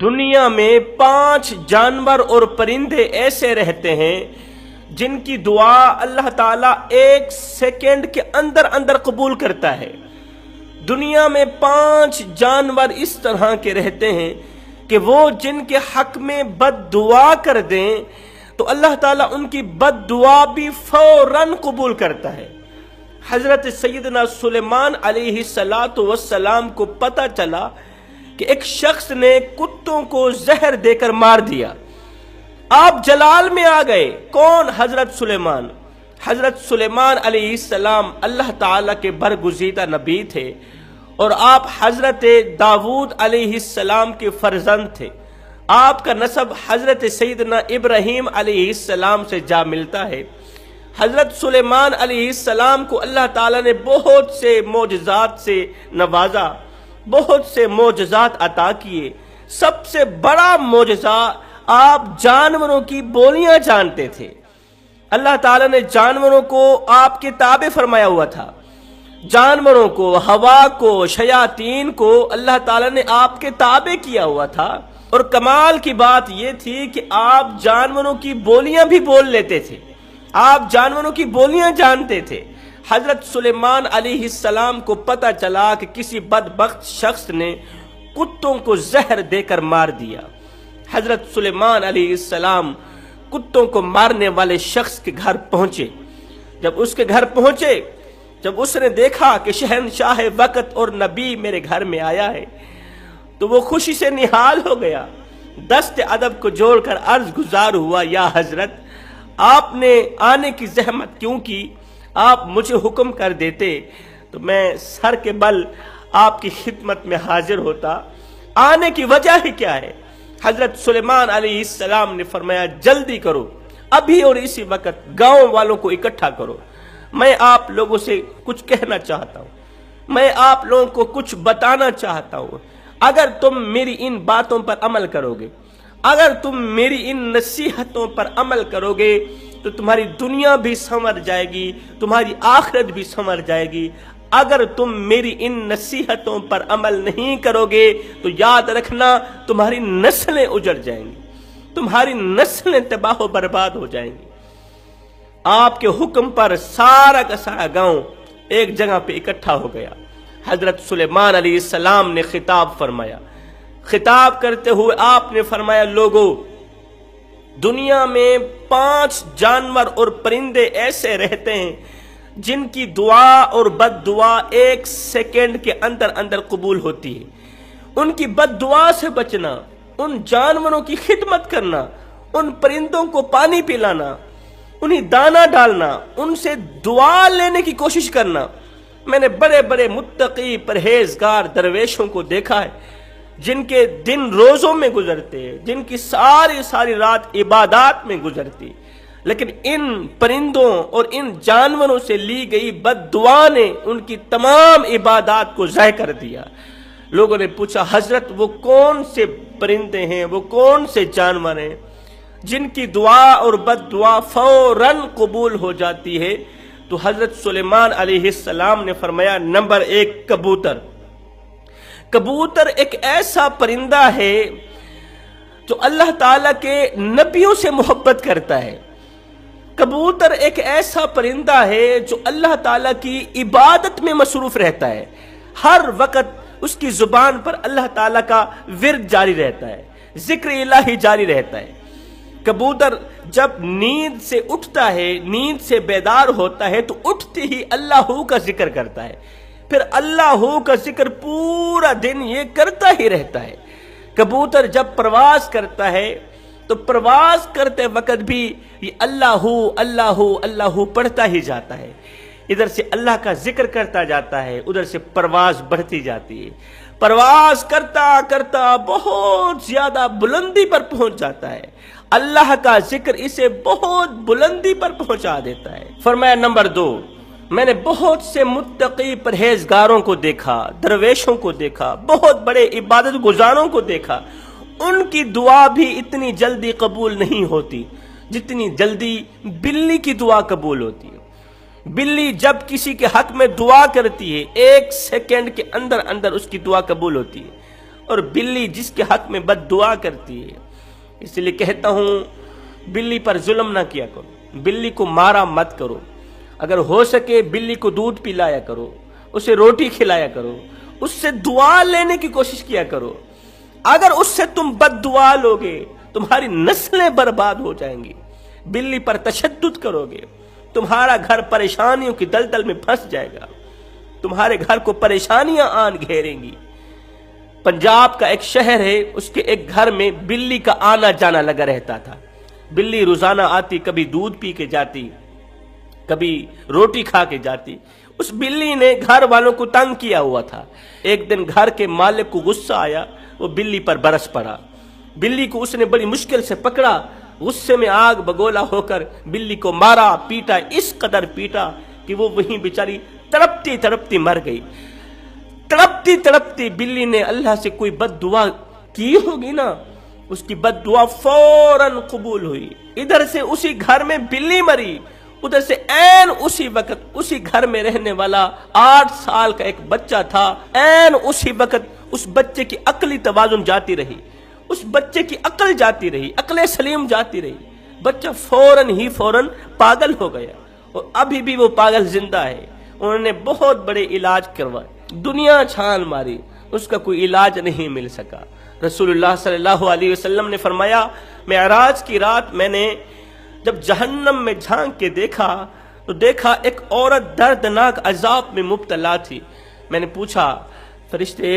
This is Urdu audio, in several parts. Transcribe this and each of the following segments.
دنیا میں 5 جانور اور پرندے ایسے رہتے ہیں جن کی دعا اللہ تعالیٰ 1 سیکنڈ کے اندر اندر قبول کرتا ہے۔ دنیا میں 5 جانور اس طرح کے رہتے ہیں کہ وہ جن کے حق میں بد دعا کر دیں تو اللہ تعالیٰ ان کی بد دعا بھی فوراً قبول کرتا ہے۔ حضرت سیدنا سلیمان علیہ السلام کو پتہ چلا کہ ایک شخص نے کتوں کو زہر دے کر مار دیا۔ آپ جلال میں آ گئے۔ کون؟ حضرت سلیمان۔ حضرت سلیمان علیہ السلام اللہ تعالیٰ کے برگزیدہ نبی تھے اور آپ حضرت داؤد علیہ السلام کے فرزند تھے۔ آپ کا نسب حضرت سیدنا ابراہیم علیہ السلام سے جا ملتا ہے۔ حضرت سلیمان علیہ السلام کو اللہ تعالیٰ نے بہت سے معجزات سے نوازا، بہت سے معجزات عطا کیے۔ سب سے بڑا معجزہ آپ جانوروں کی بولیاں جانتے تھے۔ اللہ تعالیٰ نے جانوروں کو آپ کے تابع فرمایا ہوا تھا۔ جانوروں کو، ہوا کو، شیاطین کو اللہ تعالیٰ نے آپ کے تابع کیا ہوا تھا۔ اور کمال کی بات یہ تھی کہ آپ جانوروں کی بولیاں بھی بول لیتے تھے، آپ جانوروں کی بولیاں جانتے تھے۔ حضرت سلیمان علیہ السلام کو پتہ چلا کہ کسی بدبخت شخص نے کتوں کو زہر دے کر مار دیا۔ حضرت سلیمان علیہ السلام کتوں کو مارنے والے شخص کے گھر پہنچے۔ جب اس کے گھر پہنچے، جب اس نے دیکھا کہ شہنشاہ وقت اور نبی میرے گھر میں آیا ہے تو وہ خوشی سے نہال ہو گیا۔ دست ادب کو جوڑ کر عرض گزار ہوا، یا حضرت آپ نے آنے کی زحمت کیوں کی؟ آپ مجھے حکم کر دیتے تو میں سر کے بل آپ کی خدمت میں حاضر ہوتا۔ آنے کی وجہ ہی کیا ہے؟ حضرت سلیمان علیہ السلام نے فرمایا، جلدی کرو، ابھی اور اسی وقت گاؤں والوں کو اکٹھا کرو، میں آپ لوگوں سے کچھ کہنا چاہتا ہوں، میں آپ لوگوں کو کچھ بتانا چاہتا ہوں۔ اگر تم میری ان باتوں پر عمل کرو گے، اگر تم میری ان نصیحتوں پر عمل کرو گے تو تمہاری دنیا بھی سنور جائے گی، تمہاری آخرت بھی سنور جائے گی۔ اگر تم میری ان نصیحتوں پر عمل نہیں کرو گے تو یاد رکھنا تمہاری نسلیں اجڑ جائیں گی، تمہاری نسلیں تباہ و برباد ہو جائیں گی۔ آپ کے حکم پر سارا کا سارا گاؤں ایک جگہ پہ اکٹھا ہو گیا۔ حضرت سلیمان علیہ السلام نے خطاب فرمایا۔ خطاب کرتے ہوئے آپ نے فرمایا، لوگو، دنیا میں 5 جانور اور پرندے ایسے رہتے ہیں جن کی دعا اور بد دعا 1 سیکنڈ کے اندر اندر قبول ہوتی ہے۔ ان کی بد دعا سے بچنا، ان جانوروں کی خدمت کرنا، ان پرندوں کو پانی پلانا، انہیں دانا ڈالنا، ان سے دعا لینے کی کوشش کرنا۔ میں نے بڑے بڑے متقی پرہیزگار درویشوں کو دیکھا ہے جن کے دن روزوں میں گزرتے، جن کی ساری رات عبادات میں گزرتی، لیکن ان پرندوں اور ان جانوروں سے لی گئی بد دعا نے ان کی تمام عبادات کو ضائع کر دیا۔ لوگوں نے پوچھا، حضرت وہ کون سے پرندے ہیں، وہ کون سے جانور ہیں جن کی دعا اور بد دعا فوراً قبول ہو جاتی ہے؟ تو حضرت سلیمان علیہ السلام نے فرمایا، نمبر 1 کبوتر۔ کبوتر ایک ایسا پرندہ ہے جو اللہ تعالیٰ کے نبیوں سے محبت کرتا ہے۔ کبوتر ایک ایسا پرندہ ہے جو اللہ تعالیٰ کی عبادت میں مصروف رہتا ہے۔ ہر وقت اس کی زبان پر اللہ تعالیٰ کا ورد جاری رہتا ہے، ذکر الہی جاری رہتا ہے۔ کبوتر جب نیند سے اٹھتا ہے، نیند سے بیدار ہوتا ہے تو اٹھتے ہی اللہ کا ذکر کرتا ہے، پھر اللہ کا ذکر پورا دن یہ کرتا ہی رہتا ہے۔ کبوتر جب پرواز کرتا ہے تو پرواز کرتے وقت بھی یہ اللہ اللہ پڑھتا ہی جاتا ہے، ادھر سے اللہ کا ذکر کرتا جاتا ہے، ادھر سے پرواز بڑھتی جاتی ہے۔ پرواز کرتا کرتا بہت زیادہ بلندی پر پہنچ جاتا ہے، اللہ کا ذکر اسے بہت بلندی پر پہنچا دیتا ہے۔ فرمایا، نمبر 2، میں نے بہت سے متقی پرہیزگاروں کو دیکھا، درویشوں کو دیکھا، بہت بڑے عبادت گزاروں کو دیکھا، ان کی دعا بھی اتنی جلدی قبول نہیں ہوتی جتنی جلدی بلی کی دعا قبول ہوتی ہے۔ بلی جب کسی کے حق میں دعا کرتی ہے 1 سیکنڈ کے اندر اندر اس کی دعا قبول ہوتی ہے، اور بلی جس کے حق میں بد دعا کرتی ہے۔ اس لیے کہتا ہوں بلی پر ظلم نہ کیا کرو، بلی کو مارا مت کرو، اگر ہو سکے بلی کو دودھ پلایا کرو، اسے روٹی کھلایا کرو، اس سے دعا لینے کی کوشش کیا کرو۔ اگر اس سے تم بد دعا لوگے تمہاری نسلیں برباد ہو جائیں گی۔ بلی پر تشدد کرو گے تمہارا گھر پریشانیوں کی دلدل میں پھنس جائے گا، تمہارے گھر کو پریشانیاں آن گھیریں گی۔ پنجاب کا ایک شہر ہے، اس کے ایک گھر میں بلی کا آنا جانا لگا رہتا تھا۔ بلی روزانہ آتی، کبھی دودھ پی کے جاتی، کبھی روٹی کھا کے جاتی۔ اس بلی نے گھر والوں کو تنگ کیا ہوا تھا۔ ایک دن گھر کے مالک کو غصہ آیا، وہ بلی پر برس پڑا۔ بلی کو اس نے بڑی مشکل سے پکڑا، غصے میں آگ بگولا ہو کر بلی کو مارا، پیٹا، اس قدر پیٹا کہ وہ وہیں بیچاری تڑپتی تڑپتی مر گئی۔ تڑپتی تڑپتی بلی نے اللہ سے کوئی بد دعا کی ہوگی نا، اس کی بد دعا فوراً قبول ہوئی۔ ادھر سے اسی گھر میں بلی مری، ادھر سے عین اسی وقت اسی گھر میں رہنے والا 8 سال کا ایک بچہ تھا، عین اسی وقت اس بچے کی عقلی توازن جاتی رہی، اس بچے کی عقل جاتی رہی، عقل سلیم جاتی رہی۔ بچہ فوراً پاگل ہو گیا، اور ابھی بھی وہ پاگل زندہ ہے۔ انہوں نے بہت بڑے علاج کروائے، دنیا چھان ماری، اس کا کوئی علاج نہیں مل سکا۔ رسول اللہ صلی اللہ علیہ وسلم نے فرمایا، معراج کی رات میں نے جب جہنم میں جھانک کے دیکھا تو دیکھا ایک عورت دردناک عذاب میں مبتلا تھی۔ میں نے پوچھا، فرشتے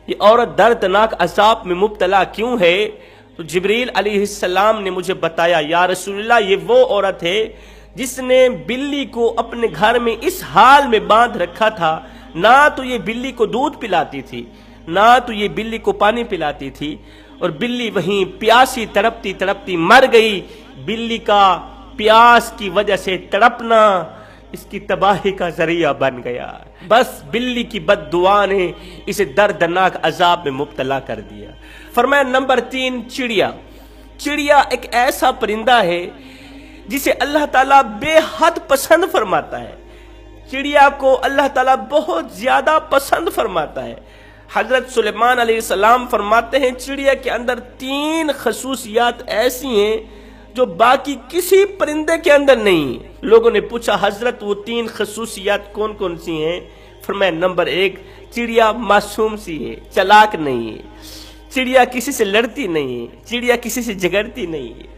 یہ عورت دردناک عذاب میں مبتلا کیوں ہے؟ تو جبریل علیہ السلام نے مجھے بتایا، یا رسول اللہ یہ وہ عورت ہے جس نے بلی کو اپنے گھر میں اس حال میں باندھ رکھا تھا، نہ تو یہ بلی کو دودھ پلاتی تھی، نہ تو یہ بلی کو پانی پلاتی تھی، اور بلی وہیں پیاسی تڑپتی تڑپتی مر گئی۔ بلی کا پیاس کی وجہ سے تڑپنا اس کی تباہی کا ذریعہ بن گیا۔ بس بلی کی بد دعا نے اسے دردناک عذاب میں مبتلا کر دیا۔ فرمایا نمبر 3، چڑیا۔ چڑیا ایک ایسا پرندہ ہے جسے اللہ تعالیٰ بے حد پسند فرماتا ہے۔ چڑیا کو اللہ تعالیٰ بہت زیادہ پسند فرماتا ہے۔ حضرت سلیمان علیہ السلام فرماتے ہیں چڑیا کے اندر 3 خصوصیات ایسی ہیں جو باقی کسی پرندے کے اندر نہیں ہیں۔ لوگوں نے پوچھا حضرت وہ 3 خصوصیات کون کون سی ہیں؟ فرمایا نمبر 1، چڑیا معصوم سی ہے، چلاک نہیں ہے، چڑیا کسی سے لڑتی نہیں ہے، چڑیا کسی سے جھگڑتی نہیں ہے۔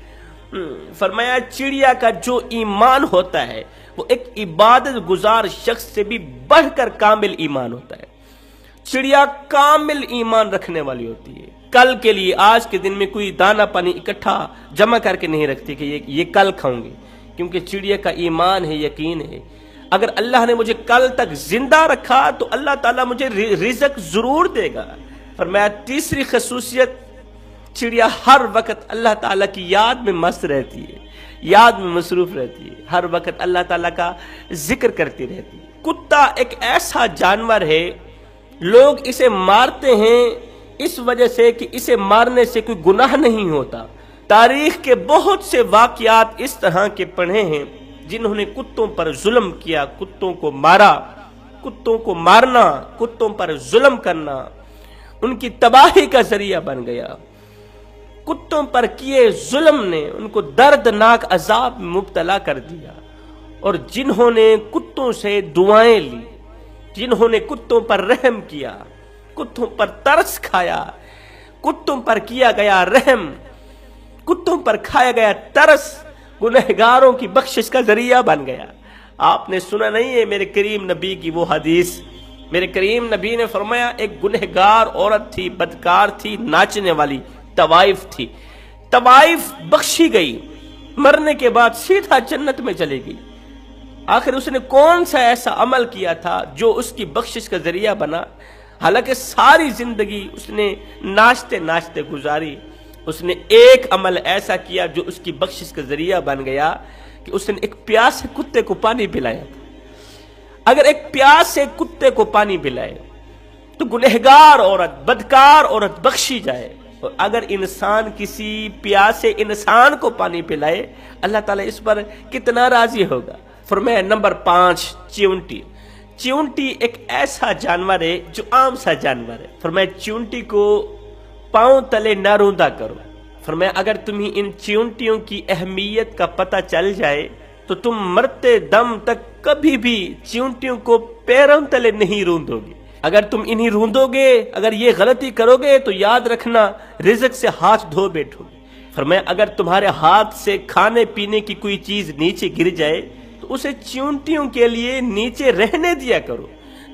فرمایا چڑیا کا جو ایمان ہوتا ہے وہ ایک عبادت گزار شخص سے بھی بڑھ کر کامل ایمان ہوتا ہے۔ چڑیا کامل ایمان رکھنے والی ہوتی ہے، کل کے لیے آج کے دن میں کوئی دانا پانی اکٹھا جمع کر کے نہیں رکھتی کہ یہ کل کھاؤں گے، کیونکہ چڑیا کا ایمان ہے، یقین ہے، اگر اللہ نے مجھے کل تک زندہ رکھا تو اللہ تعالیٰ مجھے رزق ضرور دے گا۔ فرمایا تیسری خصوصیت، چڑیا ہر وقت اللہ تعالیٰ کی یاد میں مست رہتی ہے، یاد میں مصروف رہتی ہے، ہر وقت اللہ تعالیٰ کا ذکر کرتی رہتی ہے۔ کتا ایک ایسا جانور ہے، لوگ اسے مارتے ہیں اس وجہ سے کہ اسے مارنے سے کوئی گناہ نہیں ہوتا۔ تاریخ کے بہت سے واقعات اس طرح کے پڑھے ہیں جنہوں نے کتوں پر ظلم کیا، کتوں کو مارا۔ کتوں کو مارنا، کتوں پر ظلم کرنا ان کی تباہی کا ذریعہ بن گیا۔ کتوں پر کیے ظلم نے ان کو دردناک عذاب میں مبتلا کر دیا، اور جنہوں نے کتوں سے دعائیں لی، جنہوں نے کتوں پر رحم کیا، کتوں پر ترس کھایا، کتوں پر کیا گیا رحم، کتوں پر کھایا گیا ترس، گنہگاروں کی بخشش کا ذریعہ بن گیا۔ آپ نے سنا نہیں ہے میرے کریم نبی کی وہ حدیث؟ میرے کریم نبی نے فرمایا ایک گنہگار عورت تھی، بدکار تھی، ناچنے والی، طوائف تھی، طوائف بخشی گئی، مرنے کے بعد سیدھا جنت میں چلے گئی۔ آخر اس نے کون سا ایسا عمل کیا تھا جو اس کی بخشش کا ذریعہ بنا؟ حالانکہ ساری زندگی اس نے ناچتے ناچتے گزاری، اس نے ایک عمل ایسا کیا جو اس کی بخشش کا ذریعہ بن گیا کہ اس نے ایک پیاسے کتے کو پانی پلایا تھا۔ اگر ایک پیاسے کتے کو پانی پلائے تو گنہگار عورت، بدکار عورت بخشی جائے، اور اگر انسان کسی پیاسے انسان کو پانی پلائے اللہ تعالیٰ اس پر کتنا راضی ہوگا۔ فرمایا نمبر 5، چیونٹی۔ چیونٹی ایک ایسا جانور ہے جو عام سا جانور ہے. فرمایا چیونٹی کو پاؤں تلے نہ روندا کرو. فرمایا اگر تمہیں ان چیونٹیوں کی اہمیت کا پتہ چل جائے تو تم مرتے دم تک کبھی بھی چیونٹیوں کو پیروں تلے نہیں روندو گے. اگر تم انہیں روندو گے، اگر یہ غلطی کرو گے تو یاد رکھنا رزق سے ہاتھ دھو بیٹھو گے. فرمایا اگر تمہارے ہاتھ سے کھانے پینے کی کوئی چیز نیچے گر جائے تو اسے چیونٹیوں کے لیے نیچے رہنے دیا کرو.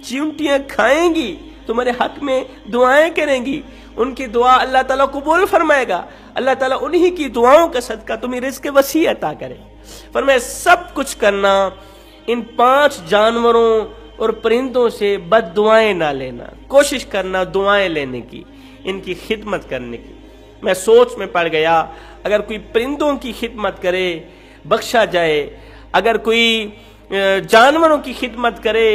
چیونٹیاں کھائیں گی، تمہارے حق میں دعائیں کریں گی، ان کی دعا اللہ تعالیٰ قبول فرمائے گا. اللہ تعالیٰ انہی کی دعاؤں کا صدقہ تمہیں رزق وسیع عطا کرے. فرمایا سب کچھ کرنا، ان 5 جانوروں اور پرندوں سے بد دعائیں نہ لینا. کوشش کرنا دعائیں لینے کی، ان کی خدمت کرنے کی. میں سوچ میں پڑ گیا، اگر کوئی پرندوں کی خدمت کرے بخشا جائے، اگر کوئی جانوروں کی خدمت کرے،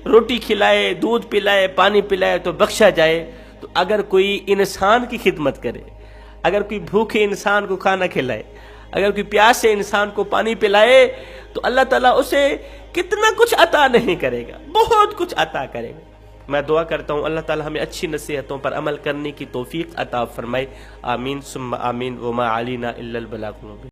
روٹی کھلائے، دودھ پلائے، پانی پلائے تو بخشا جائے، تو اگر کوئی انسان کی خدمت کرے، اگر کوئی بھوکے انسان کو کھانا کھلائے، اگر کوئی پیاسے انسان کو پانی پلائے تو اللہ تعالیٰ اسے کتنا کچھ عطا نہیں کرے گا، بہت کچھ عطا کرے گا. میں دعا کرتا ہوں اللہ تعالیٰ ہمیں اچھی نصیحتوں پر عمل کرنے کی توفیق عطا فرمائے. آمین ثم آمین. وما علینا الا البلاغ المبین.